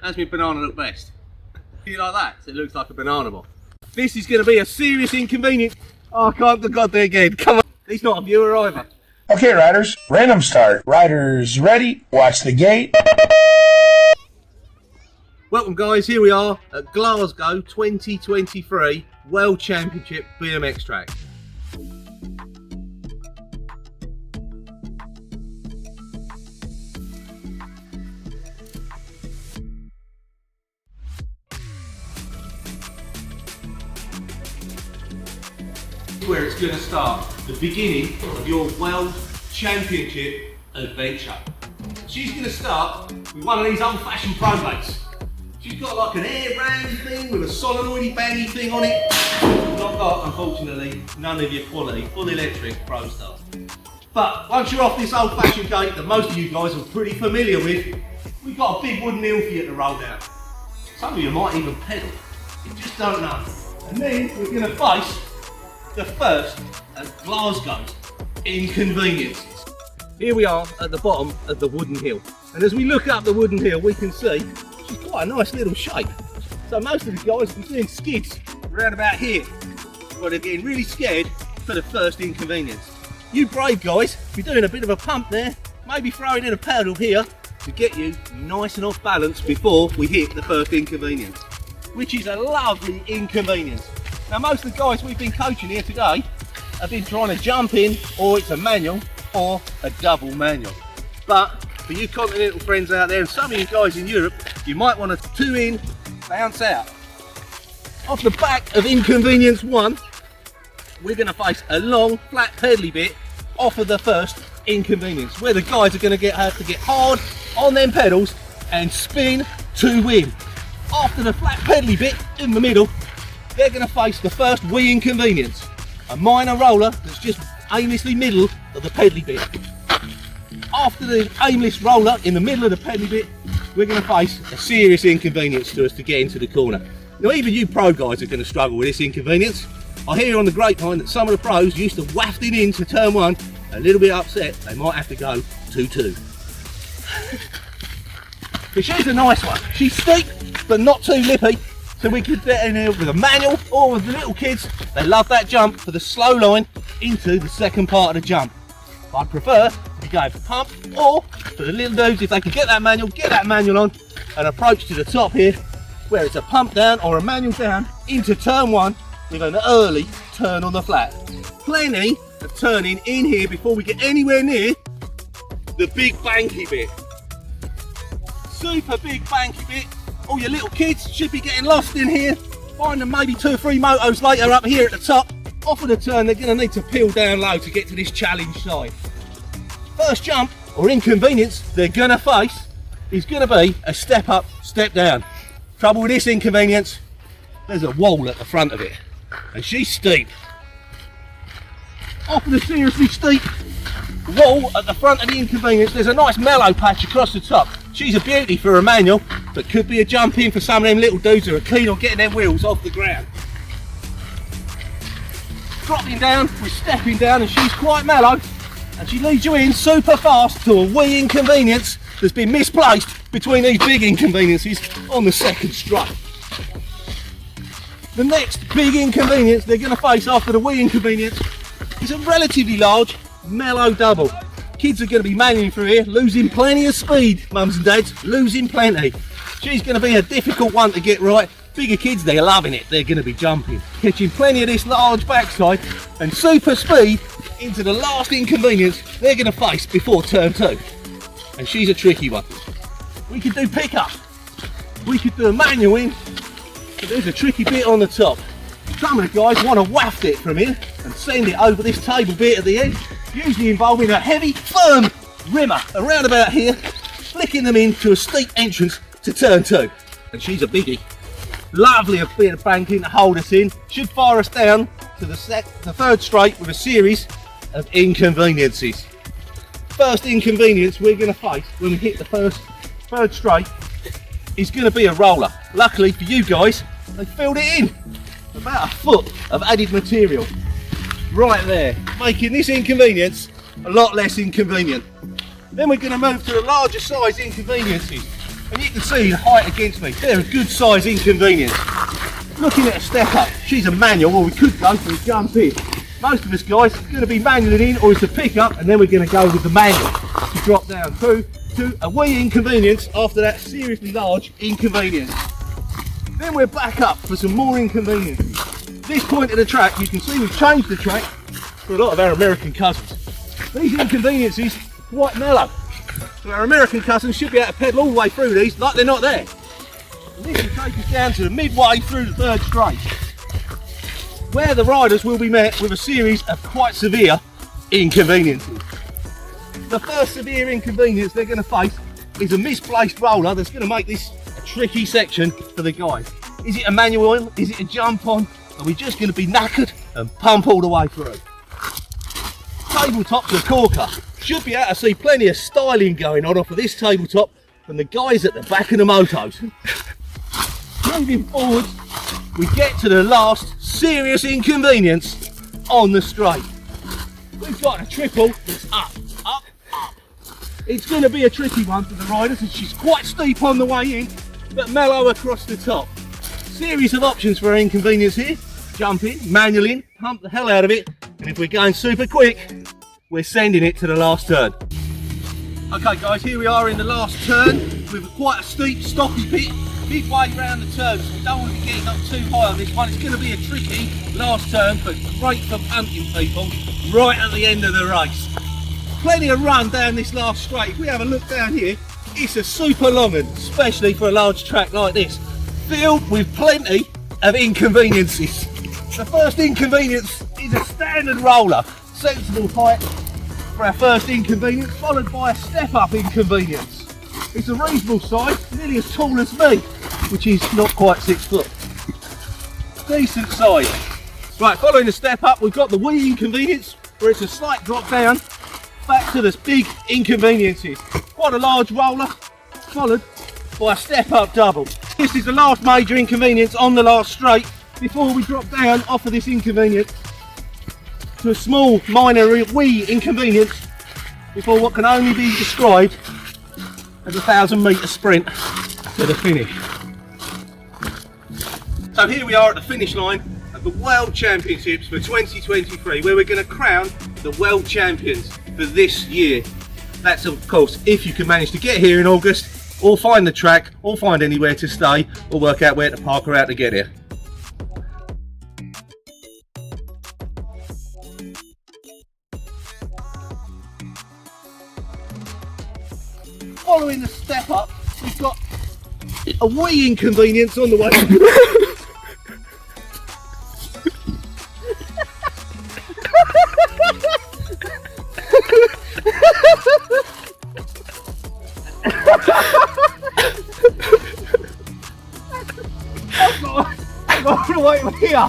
How's my banana look best? You like that? So it looks like a banana ball. This is going to be a serious inconvenience. Oh, I can't look God there again. Come on. He's not a viewer either. Okay, riders, random start. Riders ready? Watch the gate. Welcome guys, here we are at Glasgow 2023 World Championship BMX track. Where it's going to start, the beginning of your World Championship adventure. She's going to start with one of these old-fashioned pro baits. She's got like an air round thing with a solenoid bangy thing on it. Not got, unfortunately, none of your quality, full electric pro stuff. But once you're off this old-fashioned gate that most of you guys are pretty familiar with, we've got a big wooden hill for you to roll down. Some of you might even pedal, you just don't know. And then we're going to face the first of Glasgow's inconveniences. Here we are at the bottom of the wooden hill, and as we look up the wooden hill we can see she's quite a nice little shape. So most of the guys are doing skids around about here, but they're getting really scared for the first inconvenience. You brave guys, if you're doing a bit of a pump there, maybe throwing in a pedal here to get you nice and off balance before we hit the first inconvenience, which is a lovely inconvenience. Now most of the guys we've been coaching here today have been trying to jump in, or it's a manual or a double manual. But for you continental friends out there and some of you guys in Europe, you might want to 2 in, bounce out. Off the back of inconvenience 1, we're going to face a long flat pedally bit off of the first inconvenience, where the guys are going to have to get hard on them pedals and spin to win. After the flat pedally bit in the middle, they're going to face the first wee inconvenience, a minor roller that's just aimlessly middle of the pedally bit. After the aimless roller in the middle of the pedally bit, we're going to face a serious inconvenience to us to get into the corner. Now even you pro guys are going to struggle with this inconvenience. I hear on the grapevine that some of the pros used to wafting into turn 1 a little bit upset they might have to go 2-2. But she's a nice one. She's steep but not too lippy. So we could get in here with a manual, or with the little kids, they love that jump for the slow line into the second part of the jump. I'd prefer to go for pump, or for the little dudes, if they can get that manual on and approach to the top here, where it's a pump down or a manual down into turn 1 with an early turn on the flat. Plenty of turning in here before we get anywhere near the big banky bit. Super big banky bit. All your little kids should be getting lost in here. Find them maybe 2 or 3 motos later up here at the top. Off of the turn, they're going to need to peel down low to get to this challenge side. First jump or inconvenience they're going to face is going to be a step up, step down. Trouble with this inconvenience, there's a wall at the front of it, and she's steep. Off of the seriously steep wall at the front of the inconvenience, there's a nice mellow patch across the top. She's a beauty for a manual, but could be a jump in for some of them little dudes who are keen on getting their wheels off the ground. Dropping down, we're stepping down, and she's quite mellow, and she leads you in super fast to a wee inconvenience that's been misplaced between these big inconveniences on the second straight. The next big inconvenience they're going to face after the wee inconvenience is a relatively large mellow double. Kids are going to be manuing through here, losing plenty of speed, mums and dads, losing plenty. She's going to be a difficult one to get right. Bigger kids, they're loving it, they're going to be jumping, catching plenty of this large backside and super speed into the last inconvenience they're going to face before turn 2. And she's a tricky one. We could do pickup, we could do a manual in, but there's a tricky bit on the top. Some of the guys want to waft it from here and send it over this table bit at the end, usually involving a heavy, firm rimmer around about here, flicking them into a steep entrance to turn 2. And she's a biggie. Lovely a bit of banking to hold us in, should fire us down to the third straight with a series of inconveniences. First inconvenience we're going to face when we hit the third straight is going to be a roller. Luckily for you guys, they filled it in. About a foot of added material right there, making this inconvenience a lot less inconvenient. Then we're going to move to the larger size inconveniences. And you can see the height against me. They're a good size inconvenience. Looking at a step up, she's a manual, or we could go for a jump in. Most of us guys are going to be manualing in, or it's a pick up, and then we're going to go with the manual to drop down through to a wee inconvenience after that seriously large inconvenience. Then we're back up for some more inconveniences. This point of the track, you can see we've changed the track for a lot of our American cousins. These inconveniences are quite mellow. So our American cousins should be able to pedal all the way through these like they're not there. And this will take us down to the midway through the third straight, where the riders will be met with a series of quite severe inconveniences. The first severe inconvenience they're going to face is a misplaced roller that's going to make this a tricky section for the guys. Is it a manual? Is it a jump on? Are we just going to be knackered and pump all the way through? Tabletop's a corker. Should be able to see plenty of styling going on off of this tabletop from the guys at the back of the motos. Moving forward, we get to the last serious inconvenience on the straight. We've got a triple that's up, up, up. It's going to be a tricky one for the riders, and she's quite steep on the way in, but mellow across the top. Series of options for our inconvenience here. Jump in, manual in, pump the hell out of it, and if we're going super quick, we're sending it to the last turn. Okay guys, here we are in the last turn with quite a steep stocky pit midway round the turn, so we don't want to be getting up too high on this one. It's going to be a tricky last turn, but great for pumping people right at the end of the race. Plenty of run down this last straight. If we have a look down here, it's a super long one, especially for a large track like this, filled with plenty of inconveniences. The first inconvenience is a standard roller, sensible height for our first inconvenience, followed by a step up inconvenience. It's a reasonable size, nearly as tall as me, which is not quite 6 foot. Decent size. Right, following the step up, we've got the wee inconvenience, where it's a slight drop down, back to the big inconveniences. Quite a large roller, followed by a step up double. This is the last major inconvenience on the last straight, before we drop down off of this inconvenience to a small, minor, wee inconvenience before what can only be described as a 1,000-metre sprint to the finish. So here we are at the finish line of the World Championships for 2023, where we're going to crown the World Champions for this year. That's of course if you can manage to get here in August, or find the track, or find anywhere to stay, or work out where to park or how to get here. Following the step up, we've got a wee inconvenience on the way. I've got to wait here.